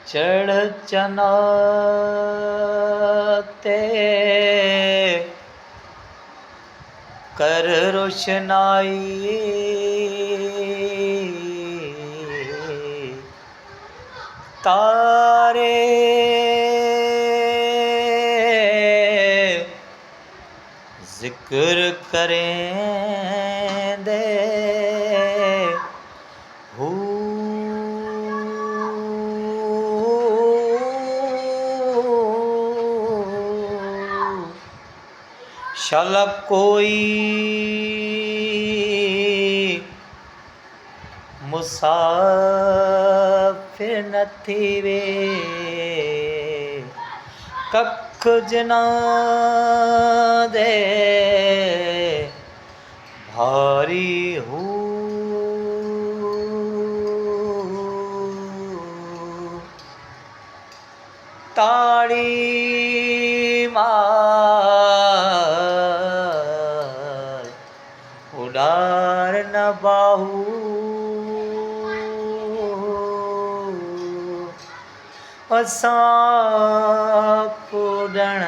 चढ़ चना ते कर रोशनाई, तारे जिक्र करें दे हू शाला कोई मुसाफिर न थीवे, कख जना दे भारी हो। ताड़ी मार उडार न बाहू, साप उड़ण